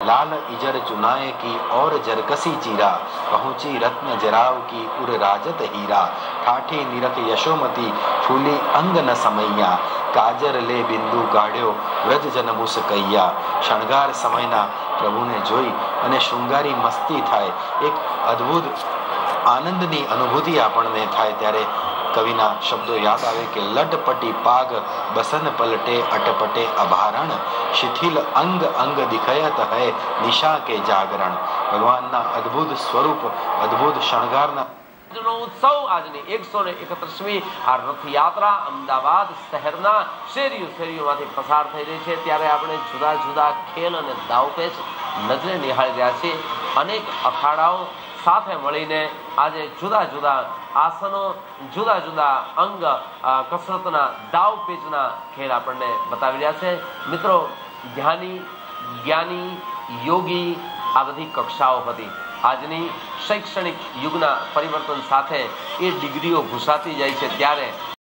लाल इजर चुनाए की और जरकसी चीरा, पहुंची रत्न जराव की उर राजत हीरा, ठाठी निरख यशोमती फूली अंग न समैया, काजर ले बिंदु काढ़्यो व्रज जन मुस्कैया। शણગાર સમયના પ્રભુને જોઈ અને શૃંગારી મસ્તી થાય, એક અદ્ભુત આનંદની અનુભૂતિ આપણને થાય ત્યારે કવિના શબ્દો યાદ આવે કે લટપટી પાગ બસન પલટે અટપટે અભારણ, શિથિલ અંગ અંગ દિખયત હૈ નિશા કે જાગરણ। ભગવાનના અદ્ભુત સ્વરૂપ, અદ્ભુત શણગારના ઉત્સવ આજની 131મી આ રથયાત્રા અમદાવાદ શહેરના શેરીઓમાંથી પસાર થઈ રહી છે ત્યારે આપણે જુદા જુદા ખેલ અને દાવપેચ નજરે નિહાળી રહ્યા છીએ। અનેક અખાડાઓ સાથે મળીને આજે જુદા જુદા આસનો, જુદા જુદા અંગ કસરતના દાવપેચના ખેલ આપણને બતાવી રહ્યા છે। મિત્રો, ધ્યાની, જ્ઞાની, યોગી આ બધી કક્ષાઓ હતી। આજની શૈક્ષણિક યુગના પરિવર્તન સાથે એ ડિગ્રીઓ ઘૂસાતી જાય છે ત્યારે